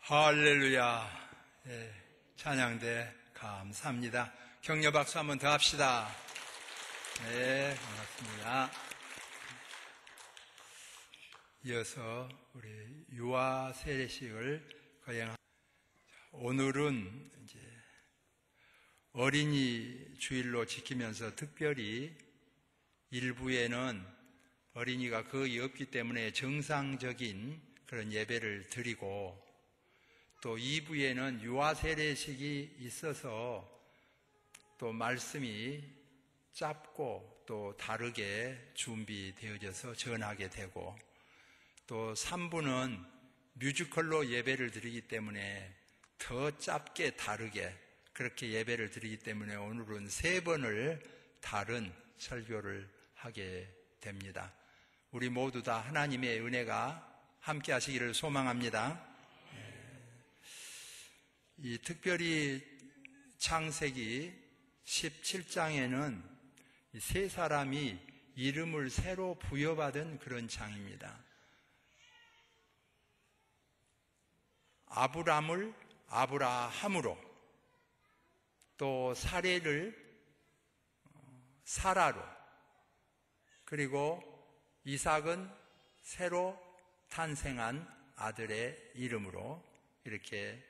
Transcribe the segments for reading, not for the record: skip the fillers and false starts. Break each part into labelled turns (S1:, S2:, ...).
S1: 할렐루야. 네, 찬양대 감사합니다. 격려 박수 한번 더 합시다. 네, 반갑습니다. 이어서 우리 유아 세례식을 거행합니다. 오늘은 이제 어린이 주일로 지키면서 특별히 일부에는 어린이가 거의 없기 때문에 정상적인 그런 예배를 드리고, 또 2부에는 유아 세례식이 있어서 또 말씀이 짧고 또 다르게 준비되어져서 전하게 되고, 또 3부는 뮤지컬로 예배를 드리기 때문에 더 짧게 다르게 그렇게 예배를 드리기 때문에 오늘은 3번을 다른 설교를 하게 됩니다. 우리 모두 다 하나님의 은혜가 함께 하시기를 소망합니다. 이 특별히 창세기 17장에는 세 사람이 이름을 새로 부여받은 그런 장입니다. 아브람을 아브라함으로, 또 사레를 사라로, 그리고 이삭은 새로 탄생한 아들의 이름으로 이렇게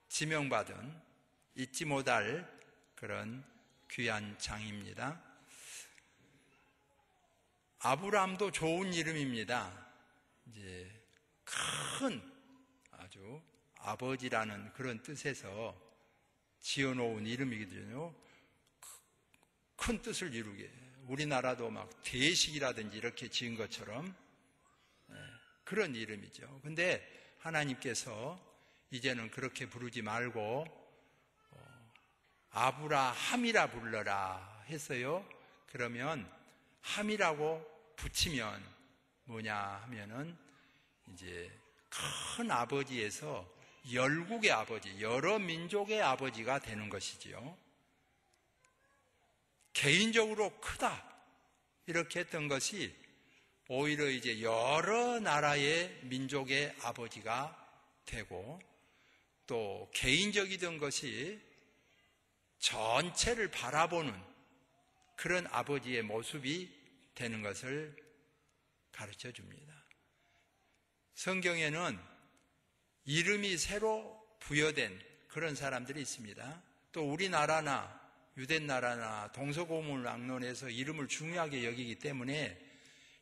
S1: 지명받은 잊지 못할 그런 귀한 장입니다. 아브람도 좋은 이름입니다. 이제 큰 아주 아버지라는 그런 뜻에서 지어놓은 이름이거든요. 큰 뜻을 이루게, 우리나라도 막 대식이라든지 이렇게 지은 것처럼 그런 이름이죠. 근데 하나님께서 이제는 그렇게 부르지 말고 아브라함이라 불러라 했어요. 그러면 함이라고 붙이면 뭐냐 하면은 이제 큰 아버지에서 열국의 아버지, 여러 민족의 아버지가 되는 것이지요. 개인적으로 크다 이렇게 했던 것이 오히려 이제 여러 나라의 민족의 아버지가 되고, 또 개인적이던 것이 전체를 바라보는 그런 아버지의 모습이 되는 것을 가르쳐 줍니다. 성경에는 이름이 새로 부여된 그런 사람들이 있습니다. 또 우리나라나 유대나라나 동서고문왕론에서 이름을 중요하게 여기기 때문에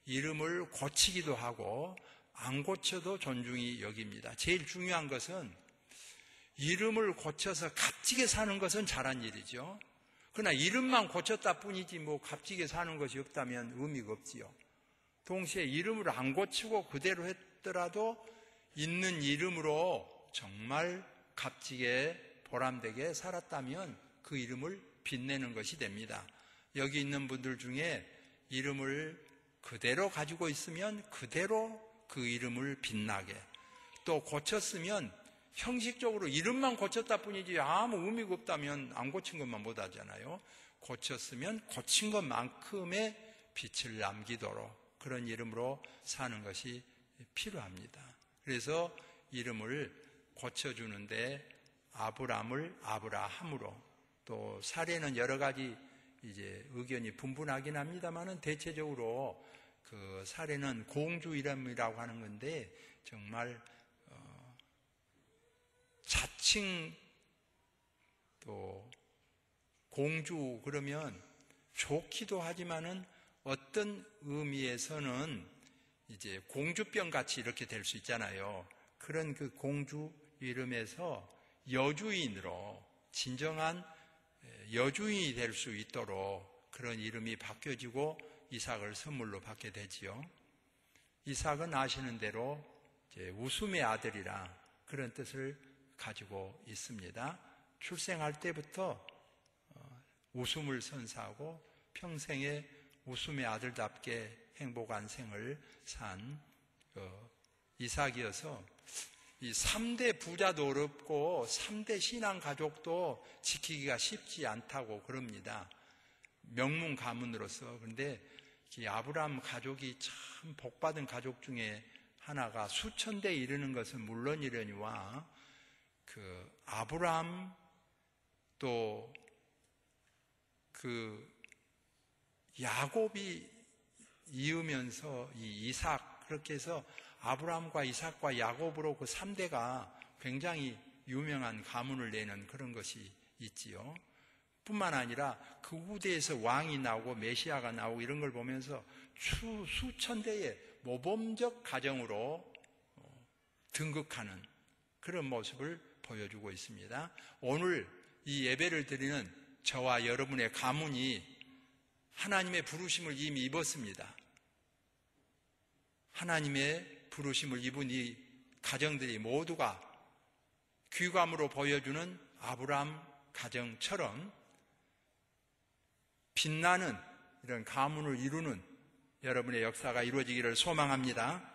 S1: 이름을 고치기도 하고 안 고쳐도 존중이 여깁니다. 제일 중요한 것은 이름을 고쳐서 값지게 사는 것은 잘한 일이죠. 그러나 이름만 고쳤다 뿐이지 뭐 값지게 사는 것이 없다면 의미가 없지요. 동시에 이름을 안 고치고 그대로 했더라도 있는 이름으로 정말 값지게 보람되게 살았다면 그 이름을 빛내는 것이 됩니다. 여기 있는 분들 중에 이름을 그대로 가지고 있으면 그대로 그 이름을 빛나게, 또 고쳤으면 형식적으로 이름만 고쳤다 뿐이지 아무 의미가 없다면 안 고친 것만 못하잖아요. 고쳤으면 고친 것만큼의 빛을 남기도록 그런 이름으로 사는 것이 필요합니다. 그래서 이름을 고쳐주는데 아브람을 아브라함으로, 또 사례는 여러 가지 이제 의견이 분분하긴 합니다만은 대체적으로 그 사례는 공주 이름이라고 하는 건데, 정말 자칭 또 공주 그러면 좋기도 하지만은 어떤 의미에서는 이제 공주병 같이 이렇게 될 수 있잖아요. 그런 그 공주 이름에서 여주인으로, 진정한 여주인이 될 수 있도록 그런 이름이 바뀌어지고 이삭을 선물로 받게 되지요. 이삭은 아시는 대로 이제 웃음의 아들이라 그런 뜻을 가지고 있습니다. 출생할 때부터 웃음을 선사하고 평생에 웃음의 아들답게 행복한 생을 산 이삭이어서 이 3대 부자도 어렵고 3대 신앙 가족도 지키기가 쉽지 않다고 그럽니다. 명문 가문으로서. 그런데 이 아브라함 가족이 참 복받은 가족 중에 하나가 수천 대에 이르는 것은 물론이려니와 그 아브라함 또 그 야곱이 이으면서 이 이삭, 그렇게 해서 아브라함과 이삭과 야곱으로 그 3대가 굉장히 유명한 가문을 내는 그런 것이 있지요. 뿐만 아니라 그 후대에서 왕이 나오고 메시아가 나오고 이런 걸 보면서 수천 대의 모범적 가정으로 등극하는 그런 모습을 보여주고 있습니다. 오늘 이 예배를 드리는 저와 여러분의 가문이 하나님의 부르심을 이미 입었습니다. 하나님의 부르심을 입은 이 가정들이 모두가 귀감으로 보여주는 아브라함 가정처럼 빛나는 이런 가문을 이루는 여러분의 역사가 이루어지기를 소망합니다.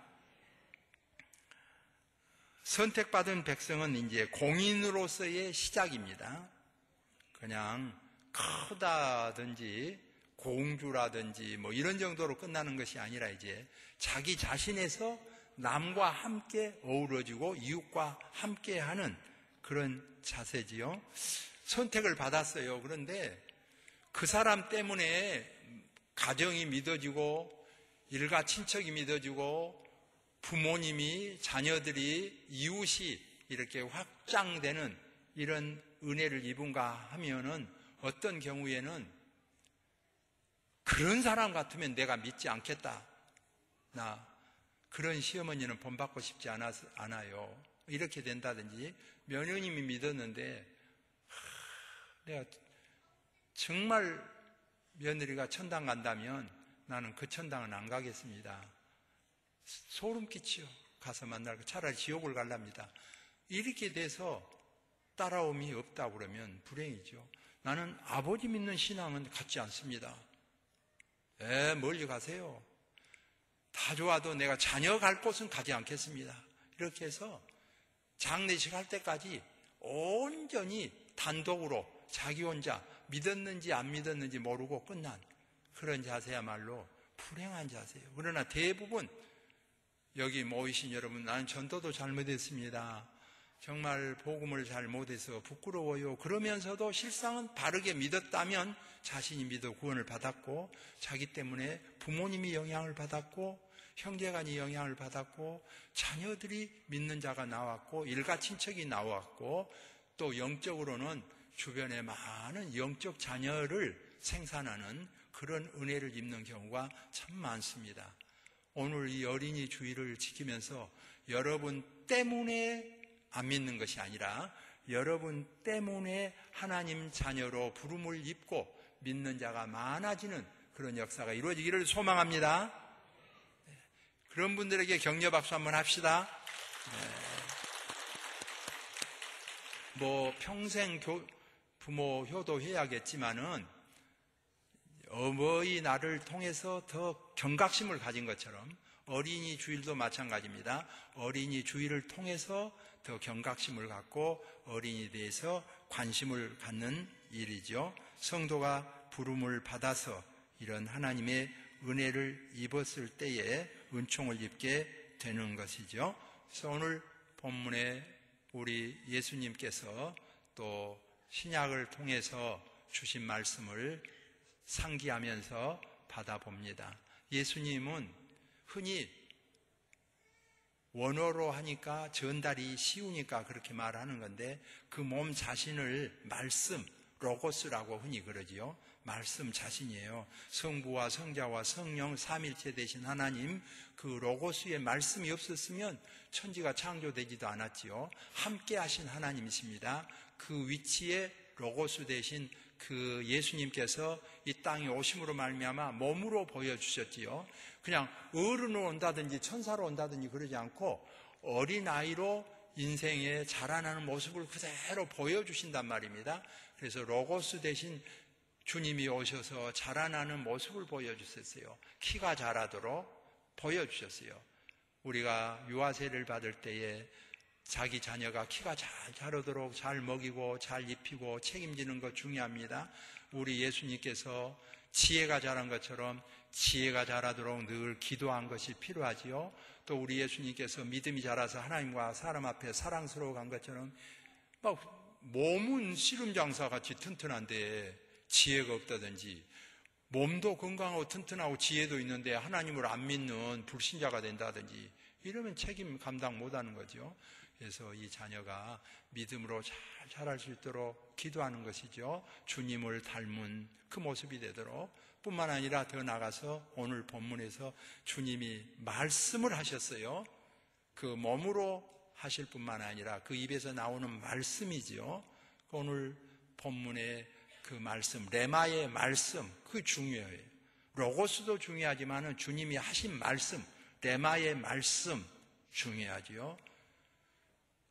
S1: 선택받은 백성은 이제 공인으로서의 시작입니다. 그냥 크다든지 공주라든지 뭐 이런 정도로 끝나는 것이 아니라 이제 자기 자신에서 남과 함께 어우러지고 이웃과 함께 하는 그런 자세지요. 선택을 받았어요. 그런데 그 사람 때문에 가정이 믿어지고 일가 친척이 믿어지고 부모님이 자녀들이 이웃이 이렇게 확장되는 이런 은혜를 입은가 하면은 어떤 경우에는 그런 사람 같으면 내가 믿지 않겠다. 나 그런 시어머니는 본받고 싶지 않아요. 이렇게 된다든지 며느님이 믿었는데 내가 정말 며느리가 천당 간다면 나는 그 천당은 안 가겠습니다. 소름 끼치요. 가서 만나고 차라리 지옥을 갈랍니다. 이렇게 돼서 따라옴이 없다 그러면 불행이죠. 나는 아버지 믿는 신앙은 갖지 않습니다. 멀리 가세요. 다 좋아도 내가 자녀 갈 곳은 가지 않겠습니다. 이렇게 해서 장례식 할 때까지 온전히 단독으로 자기 혼자 믿었는지 안 믿었는지 모르고 끝난 그런 자세야말로 불행한 자세예요. 그러나 대부분 여기 모이신 여러분, 나는 전도도 잘못했습니다. 정말 복음을 잘 못해서 부끄러워요. 그러면서도 실상은 바르게 믿었다면 자신이 믿어 구원을 받았고 자기 때문에 부모님이 영향을 받았고 형제간이 영향을 받았고 자녀들이 믿는 자가 나왔고 일가 친척이 나왔고 또 영적으로는 주변에 많은 영적 자녀를 생산하는 그런 은혜를 입는 경우가 참 많습니다. 오늘 이 어린이 주일을 지키면서 여러분 때문에 안 믿는 것이 아니라 여러분 때문에 하나님 자녀로 부름을 입고 믿는 자가 많아지는 그런 역사가 이루어지기를 소망합니다. 그런 분들에게 격려 박수 한번 합시다. 뭐 평생 부모 효도해야겠지만은 어버이날을 통해서 더 경각심을 가진 것처럼 어린이 주일도 마찬가지입니다. 어린이 주일을 통해서 더 경각심을 갖고 어린이에 대해서 관심을 갖는 일이죠. 성도가 부름을 받아서 이런 하나님의 은혜를 입었을 때에 은총을 입게 되는 것이죠. 그래서 오늘 본문에 우리 예수님께서 또 신약을 통해서 주신 말씀을 상기하면서 받아봅니다. 예수님은 흔히 원어로 하니까 전달이 쉬우니까 그렇게 말하는 건데 그 몸 자신을 말씀, 로고스라고 흔히 그러지요. 말씀 자신이에요. 성부와 성자와 성령 삼일체 되신 하나님, 그 로고스의 말씀이 없었으면 천지가 창조되지도 않았지요. 함께 하신 하나님이십니다. 그 위치에 로고스 되신 그 예수님께서 이 땅에 오심으로 말미암아 몸으로 보여주셨지요. 그냥 어른으로 온다든지 천사로 온다든지 그러지 않고 어린아이로 인생에 자라나는 모습을 그대로 보여주신단 말입니다. 그래서 로고스 대신 주님이 오셔서 자라나는 모습을 보여주셨어요. 키가 자라도록 보여주셨어요. 우리가 유아세를 받을 때에 자기 자녀가 키가 잘 자라도록 잘 먹이고 잘 입히고 책임지는 것 중요합니다. 우리 예수님께서 지혜가 자란 것처럼 지혜가 자라도록 늘 기도한 것이 필요하지요. 또 우리 예수님께서 믿음이 자라서 하나님과 사람 앞에 사랑스러워 간 것처럼 막 몸은 씨름장사같이 튼튼한데 지혜가 없다든지, 몸도 건강하고 튼튼하고 지혜도 있는데 하나님을 안 믿는 불신자가 된다든지 이러면 책임 감당 못하는 거죠. 그래서 이 자녀가 믿음으로 잘 자랄 수 있도록 기도하는 것이죠. 주님을 닮은 그 모습이 되도록. 뿐만 아니라 더 나가서 오늘 본문에서 주님이 말씀을 하셨어요. 그 몸으로 하실 뿐만 아니라 그 입에서 나오는 말씀이죠. 오늘 본문의 그 말씀, 레마의 말씀, 그게 중요해요. 로고스도 중요하지만 주님이 하신 말씀, 레마의 말씀 중요하지요.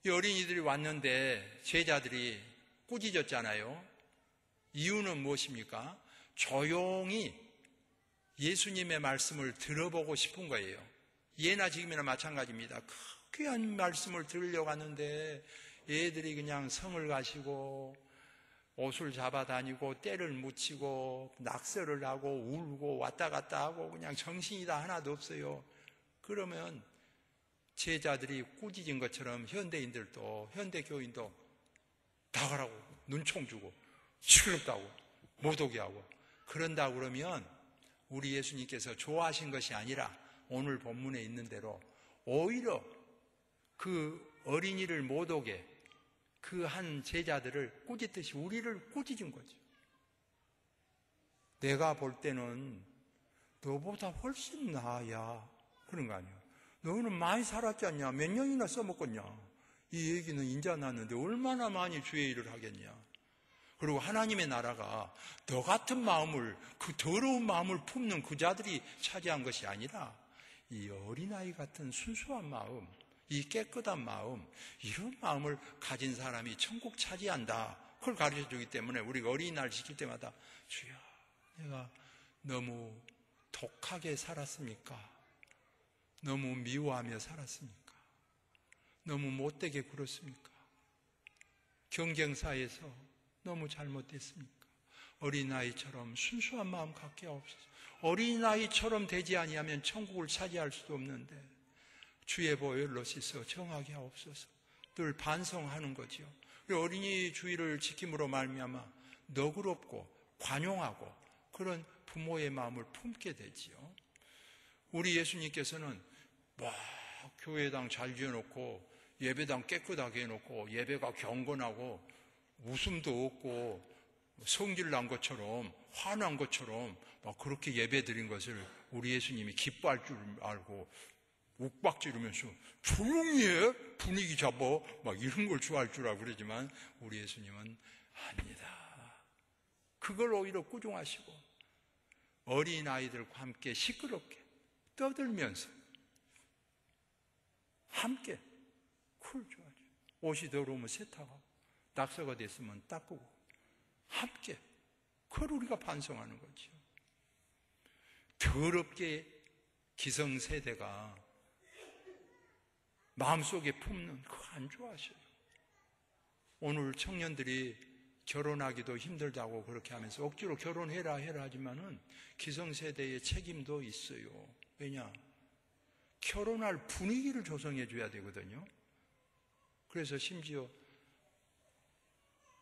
S1: 이 어린이들이 왔는데 제자들이 꾸짖었잖아요. 이유는 무엇입니까? 조용히 예수님의 말씀을 들어보고 싶은 거예요. 예나 지금이나 마찬가지입니다. 귀한 말씀을 들으려고 하는데 애들이 그냥 성을 가시고 옷을 잡아다니고 때를 묻히고 낙서를 하고 울고 왔다 갔다 하고 그냥 정신이 다 하나도 없어요. 그러면 제자들이 꾸짖은 것처럼 현대인들도, 현대교인도 나가라고 눈총 주고 시끄럽다고 못 오게 하고 그런다고 그러면 우리 예수님께서 좋아하신 것이 아니라 오늘 본문에 있는 대로 오히려 그 어린이를 못 오게 그 한 제자들을 꾸짖듯이 우리를 꾸짖은 거죠. 내가 볼 때는 너보다 훨씬 나아야. 그런 거 아니에요. 너는 많이 살았지 않냐? 몇 년이나 써먹었냐? 이 얘기는 인자 났는데 얼마나 많이 주의 일을 하겠냐? 그리고 하나님의 나라가 너 같은 마음을, 그 더러운 마음을 품는 그 자들이 차지한 것이 아니라 이 어린아이 같은 순수한 마음, 이 깨끗한 마음, 이런 마음을 가진 사람이 천국 차지한다. 그걸 가르쳐 주기 때문에 우리가 어린이날 지킬 때마다 주여, 내가 너무 독하게 살았습니까? 너무 미워하며 살았습니까? 너무 못되게 굴었습니까? 경쟁사에서 너무 잘못됐습니까? 어린아이처럼 순수한 마음 갖게 하옵소서. 어린아이처럼 되지 아니하면 천국을 차지할 수도 없는데 주의 보혈로 씻어 정하게 하옵소서. 늘 반성하는 거지요. 어린이 주의를 지킴으로 말미암아 너그럽고 관용하고 그런 부모의 마음을 품게 되지요. 우리 예수님께서는 막 교회당 잘 지어놓고 예배당 깨끗하게 해놓고 예배가 경건하고 웃음도 없고 성질 난 것처럼 화난 것처럼 막 그렇게 예배 드린 것을 우리 예수님이 기뻐할 줄 알고 욱박지르면서 조용히 해, 분위기 잡아, 막 이런 걸 좋아할 줄 알고 그러지만 우리 예수님은 아닙니다. 그걸 오히려 꾸중하시고 어린아이들과 함께 시끄럽게 떠들면서 함께 그걸 좋아하죠. 옷이 더러우면 세탁하고 낙서가 됐으면 닦고 함께 그걸 우리가 반성하는 거죠. 더럽게 기성세대가 마음속에 품는 그거 안 좋아하셔요. 오늘 청년들이 결혼하기도 힘들다고 그렇게 하면서 억지로 결혼해라 하지만은 기성세대의 책임도 있어요. 왜냐? 결혼할 분위기를 조성해 줘야 되거든요. 그래서 심지어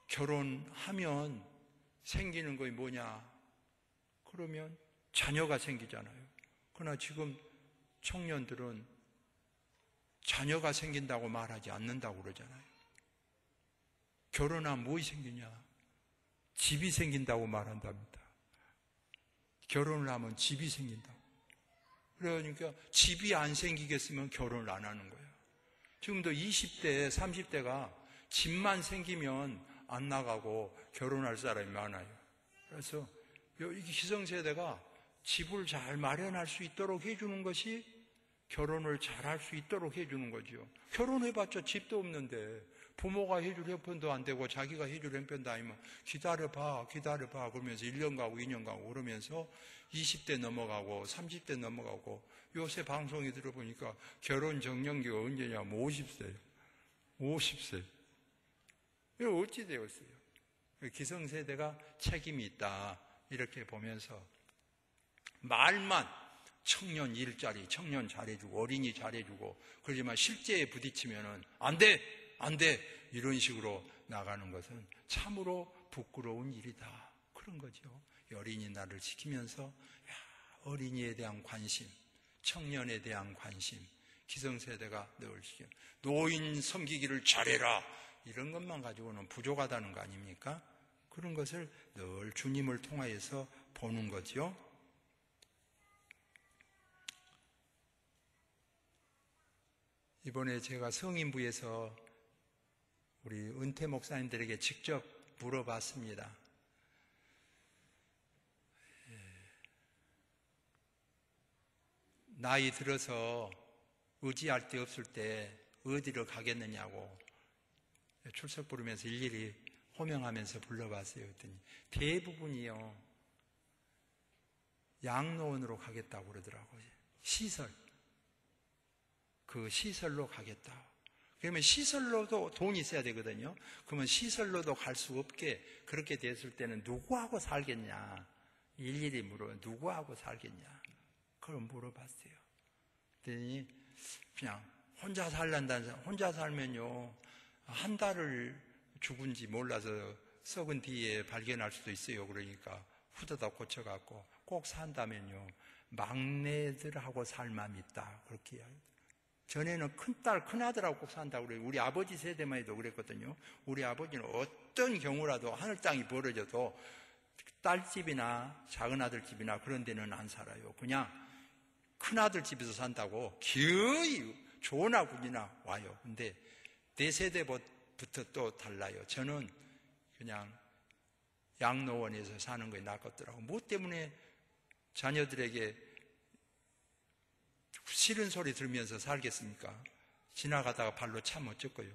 S1: 결혼하면 생기는 것이 뭐냐? 그러면 자녀가 생기잖아요. 그러나 지금 청년들은 자녀가 생긴다고 말하지 않는다고 그러잖아요. 결혼하면 무엇이 생기냐? 집이 생긴다고 말한답니다. 결혼을 하면 집이 생긴다고. 그러니까 집이 안 생기겠으면 결혼을 안 하는 거예요. 지금도 20대, 30대가 집만 생기면 안 나가고 결혼할 사람이 많아요. 그래서 이 기성세대가 집을 잘 마련할 수 있도록 해주는 것이 결혼을 잘할 수 있도록 해주는 거죠. 결혼해봤자 집도 없는데 부모가 해줄 형편도 안 되고 자기가 해줄 형편도 아니면 기다려봐 그러면서 1년 가고 2년 가고 그러면서 20대 넘어가고 30대 넘어가고 요새 방송에 들어보니까 결혼 정년기가 언제냐면 50세. 이거 어찌 되었어요? 기성세대가 책임이 있다 이렇게 보면서 말만 청년 일자리, 청년 잘해주고 어린이 잘해주고 그러지만 실제에 부딪히면은 안 돼, 안 돼 이런 식으로 나가는 것은 참으로 부끄러운 일이다. 그런 거죠. 어린이날을 지키면서 어린이에 대한 관심, 청년에 대한 관심, 기성세대가 늘 지켜 노인 섬기기를 잘해라 이런 것만 가지고는 부족하다는 거 아닙니까? 그런 것을 늘 주님을 통하여서 보는 거죠. 이번에 제가 성인부에서 우리 은퇴 목사님들에게 직접 물어봤습니다. 나이 들어서 의지할 데 없을 때 어디로 가겠느냐고 출석 부르면서 일일이 호명하면서 불러봤어요. 그랬더니 대부분이요, 양로원으로 가겠다고 그러더라고요. 시설. 그 시설로 가겠다. 그러면 시설로도 돈이 있어야 되거든요. 그러면 시설로도 갈 수 없게 그렇게 됐을 때는 누구하고 살겠냐. 일일이 물어요. 누구하고 살겠냐. 그걸 물어봤어요. 그랬더니 그냥 혼자 살란다는 사람, 혼자 살면요, 한 달을 죽은지 몰라서 썩은 뒤에 발견할 수도 있어요. 그러니까 후다닥 고쳐갖고 꼭 산다면요, 막내들하고 살 마음이 있다. 그렇게 이야기해요. 전에는 큰딸, 큰아들하고 꼭 산다고 그래요. 우리 아버지 세대만 해도 그랬거든요. 우리 아버지는 어떤 경우라도 하늘 땅이 벌어져도 딸집이나 작은 아들 집이나 그런 데는 안 살아요. 그냥 큰아들 집에서 산다고 기어이 좋은 아군이나 와요. 근데 내 세대부터 또 달라요. 저는 그냥 양로원에서 사는 거에 낫겠더라고. 뭐 때문에 자녀들에게 싫은 소리 들으면서 살겠습니까? 지나가다가 발로 차면 어쩔 거예요.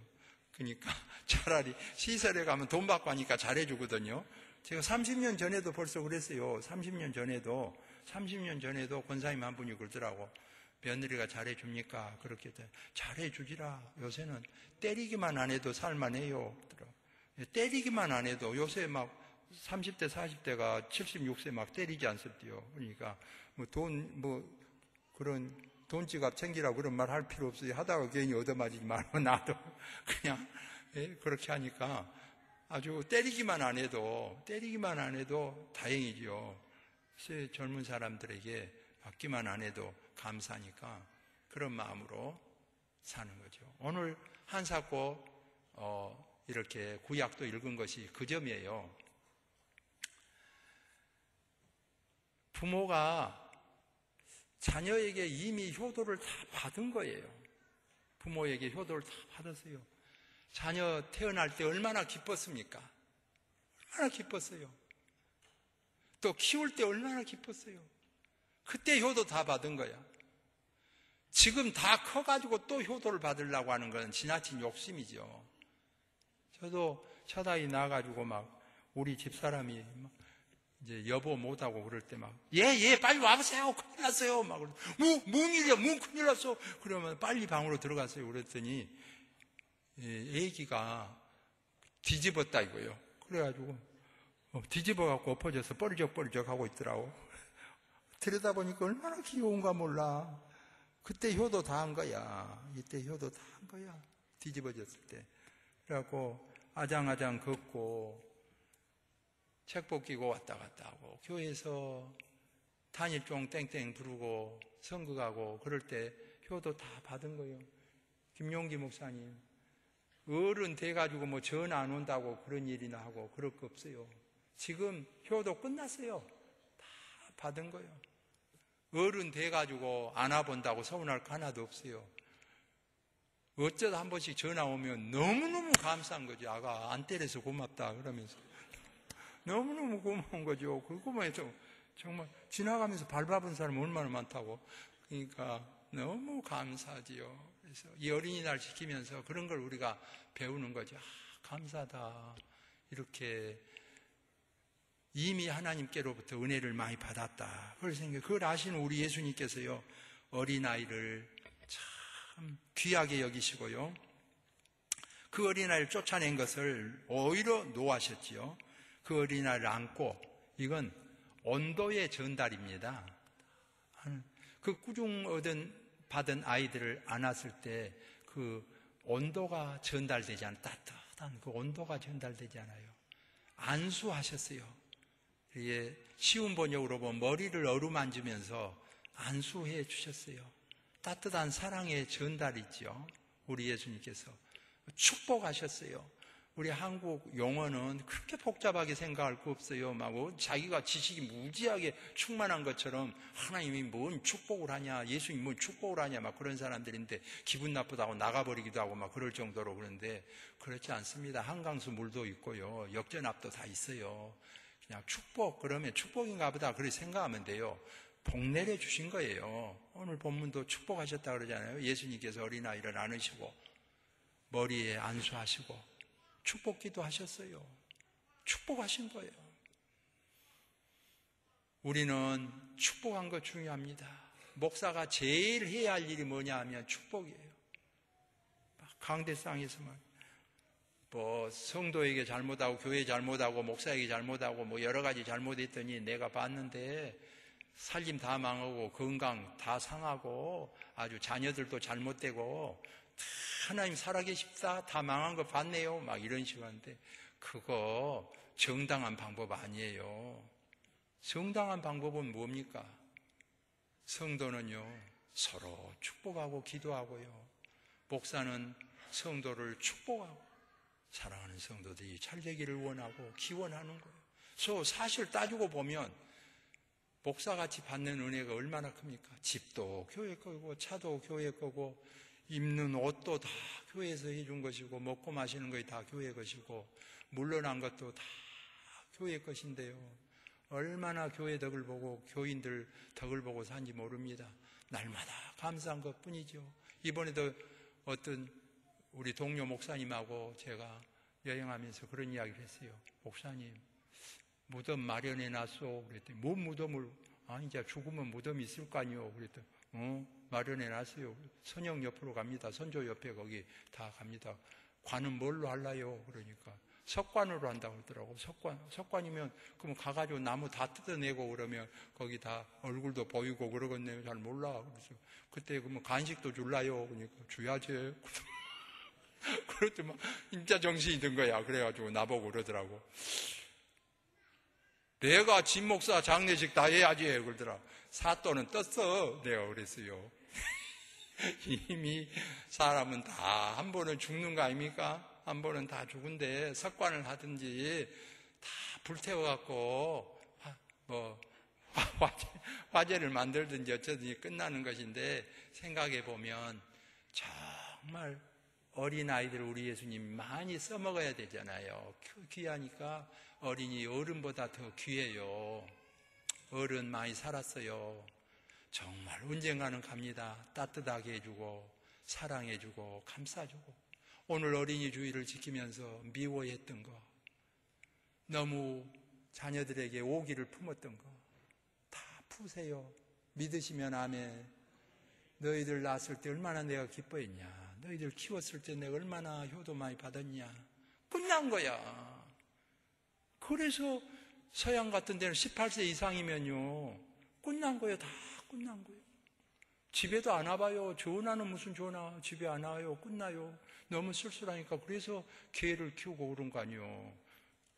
S1: 그러니까 차라리 시설에 가면 돈 받고 하니까 잘해주거든요. 제가 30년 전에도 벌써 그랬어요. 30년 전에도 권사님 한 분이 그러더라고. 며느리가 잘해줍니까? 그렇게 잘해주지라. 요새는 때리기만 안 해도 살만해요. 때리기만 안 해도 요새 막 30대 40대가 76세 막 때리지 않습니까? 그러니까 그런 돈지갑 챙기라고 그런 말 할 필요 없어요. 하다가 괜히 얻어맞지 말고 나도 그냥 그렇게 하니까 아주 때리기만 안 해도 다행이죠. 젊은 사람들에게 받기만 안 해도 감사하니까 그런 마음으로 사는 거죠. 오늘 한사코 이렇게 구약도 읽은 것이 그 점이에요. 부모가 자녀에게 이미 효도를 다 받은 거예요. 부모에게 효도를 다 받았어요. 자녀 태어날 때 얼마나 기뻤습니까? 얼마나 기뻤어요. 또 키울 때 얼마나 기뻤어요. 그때 효도 다 받은 거야. 지금 다 커가지고 또 효도를 받으려고 하는 건 지나친 욕심이죠. 저도 첫아이 낳아가지고 막 우리 집사람이 막 이제 여보 못하고 그럴 때 막 예 빨리 와보세요. 큰일 났어요. 막 뭔 일이야, 뭔 큰일 났어. 그러면 빨리 방으로 들어갔어요. 그랬더니 애기가 뒤집었다 이거예요. 그래가지고 뒤집어갖고 엎어져서 뻘쩍뻘쩍 하고 있더라고. 들여다보니까 얼마나 귀여운가 몰라. 그때 효도 다 한 거야. 이때 효도 다 한 거야. 뒤집어졌을 때. 그래갖고 아장아장 걷고 책복 끼고 왔다 갔다 하고 교회에서 단일종 땡땡 부르고 선거 가고 그럴 때 효도 다 받은 거예요. 김용기 목사님 어른 돼가지고 뭐 전화 안 온다고 그런 일이나 하고 그럴 거 없어요. 지금 효도 끝났어요. 다 받은 거예요. 어른 돼가지고 안아본다고 서운할 거 하나도 없어요. 어쩌다 한 번씩 전화 오면 너무너무 감사한 거죠. 아가 안 때려서 고맙다 그러면서 너무너무 고마운 거죠. 그거만 해도 정말 지나가면서 밟아본 사람 얼마나 많다고. 그러니까 너무 감사하지요. 그래서 이 어린이날 지키면서 그런 걸 우리가 배우는 거죠. 감사하다. 이렇게 이미 하나님께로부터 은혜를 많이 받았다. 그걸 아시는 우리 예수님께서요, 어린아이를 참 귀하게 여기시고요. 그 어린아이를 쫓아낸 것을 오히려 노하셨지요. 그 어린아이를 안고, 이건 온도의 전달입니다. 그 꾸중 받은 아이들을 안았을 때 그 온도가 전달되지 않아요. 따뜻한 그 온도가 전달되지 않아요. 안수하셨어요. 이게 쉬운 번역으로 보면 머리를 어루만지면서 안수해 주셨어요. 따뜻한 사랑의 전달이죠. 우리 예수님께서 축복하셨어요. 우리 한국 용어는 그렇게 복잡하게 생각할 거 없어요. 막 자기가 지식이 무지하게 충만한 것처럼 하나님이 뭔 축복을 하냐, 예수님이 뭔 축복을 하냐, 막 그런 사람들인데 기분 나쁘다고 나가버리기도 하고 막 그럴 정도로 그런데 그렇지 않습니다. 한강수 물도 있고요, 역전압도 다 있어요. 그냥 축복, 그러면 축복인가 보다 그렇게 생각하면 돼요. 복 내려 주신 거예요. 오늘 본문도 축복하셨다 그러잖아요. 예수님께서 어린아이를 안으시고 머리에 안수하시고 축복기도 하셨어요. 축복하신 거예요. 우리는 축복한 거 중요합니다. 목사가 제일 해야 할 일이 뭐냐 하면 축복이에요. 강대상에서만 성도에게 잘못하고 교회 잘못하고 목사에게 잘못하고 여러 가지 잘못했더니 내가 봤는데 살림 다 망하고 건강 다 상하고 아주 자녀들도 잘못되고 하나님 살아계십사 다 망한 거 봤네요. 막 이런 식으로 하는데 그거 정당한 방법 아니에요. 정당한 방법은 뭡니까? 성도는요, 서로 축복하고 기도하고요. 목사는 성도를 축복하고 사랑하는 성도들이 잘 되기를 원하고 기원하는 거예요. 그래서 사실 따지고 보면 목사같이 받는 은혜가 얼마나 큽니까? 집도 교회 거고 차도 교회 거고 입는 옷도 다 교회에서 해준 것이고 먹고 마시는 것이 다 교회 것이고 물러난 것도 다 교회 것인데요. 얼마나 교회 덕을 보고 교인들 덕을 보고 산지 모릅니다. 날마다 감사한 것뿐이죠. 이번에도 어떤 우리 동료 목사님하고 제가 여행하면서 그런 이야기를 했어요. 목사님, 무덤 마련해놨어. 그랬더니 뭔 무덤을, 이제 죽으면 무덤이 있을 거 아니요. 그랬더니 마련해놨어요. 선영 옆으로 갑니다. 선조 옆에 거기 다 갑니다. 관은 뭘로 할라요? 그러니까 석관으로 한다고 그러더라고. 석관이면 그럼 가가지고 나무 다 뜯어내고 그러면 거기 다 얼굴도 보이고 그러겠네요. 잘 몰라. 그래서 그때 그러면 간식도 줄라요? 그러니까 줘야지. 그랬더니 진짜 정신이 든 거야. 그래가지고 나보고 그러더라고. 내가 진 목사 장례식 다 해야지. 그러더라. 사또는 떴어. 내가 그랬어요. 이미 사람은 다 한 번은 죽는 거 아닙니까? 한 번은 다 죽은데 석관을 하든지 다 불태워갖고 화재를 만들든지 어쩌든지 끝나는 것인데 생각해 보면 정말 어린아이들 우리 예수님 많이 써먹어야 되잖아요. 귀하니까 어린이 어른보다 더 귀해요. 어른 많이 살았어요. 정말 언젠가는 갑니다. 따뜻하게 해주고 사랑해주고 감싸주고 오늘 어린이 주의를 지키면서 미워했던 거 너무 자녀들에게 오기를 품었던 거 다 푸세요. 믿으시면 아멘. 너희들 낳았을 때 얼마나 내가 기뻐했냐. 너희들 키웠을 때 내가 얼마나 효도 많이 받았냐. 끝난 거야. 그래서 서양 같은 데는 18세 이상이면요 끝난 거예요. 다 끝난 거예요. 집에도 안 와봐요. 전화는 무슨 전화. 집에 안 와요. 끝나요. 너무 쓸쓸하니까. 그래서 개를 키우고 그런 거 아니에요.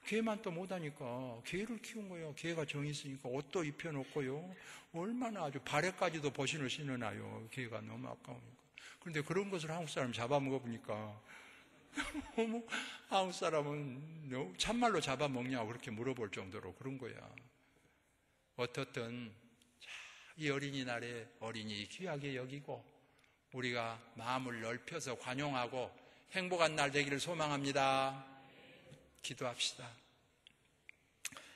S1: 개만 또 못하니까 개를 키운 거예요. 개가 정이 있으니까 옷도 입혀놓고요. 얼마나 아주 발에까지도 버신을 신어놔요. 개가 너무 아까우니까. 그런데 그런 것을 한국 사람 잡아먹어보니까 한국 사람은 참말로 잡아먹냐고 그렇게 물어볼 정도로 그런 거야. 어떻든 이 어린이날에 어린이 귀하게 여기고 우리가 마음을 넓혀서 관용하고 행복한 날 되기를 소망합니다. 기도합시다.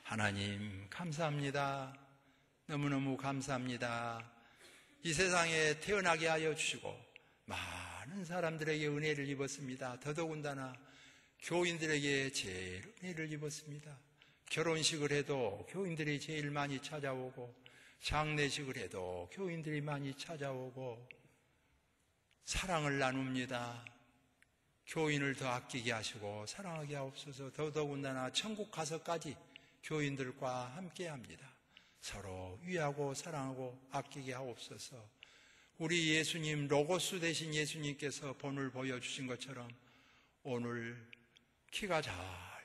S1: 하나님 감사합니다. 너무너무 감사합니다. 이 세상에 태어나게 하여 주시고 많은 사람들에게 은혜를 입었습니다. 더더군다나 교인들에게 제일 은혜를 입었습니다. 결혼식을 해도 교인들이 제일 많이 찾아오고 장례식을 해도 교인들이 많이 찾아오고 사랑을 나눕니다. 교인을 더 아끼게 하시고 사랑하게 하옵소서. 더더군다나 천국 가서까지 교인들과 함께합니다. 서로 위하고 사랑하고 아끼게 하옵소서. 우리 예수님, 로고스 되신 예수님께서 본을 보여주신 것처럼 오늘 키가 잘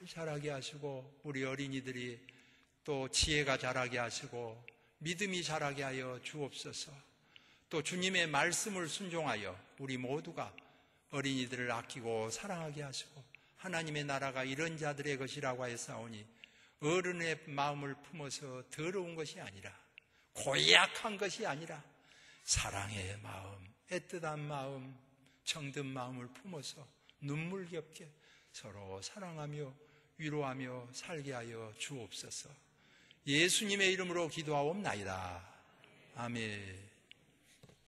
S1: 자라게 하시고 우리 어린이들이 또 지혜가 자라게 하시고 믿음이 자라게 하여 주옵소서. 또 주님의 말씀을 순종하여 우리 모두가 어린이들을 아끼고 사랑하게 하시고 하나님의 나라가 이런 자들의 것이라고 하였사오니 어른의 마음을 품어서 더러운 것이 아니라 고약한 것이 아니라 사랑의 마음, 애틋한 마음, 정든 마음을 품어서 눈물겹게 서로 사랑하며 위로하며 살게 하여 주옵소서. 예수님의 이름으로 기도하옵나이다. 아멘.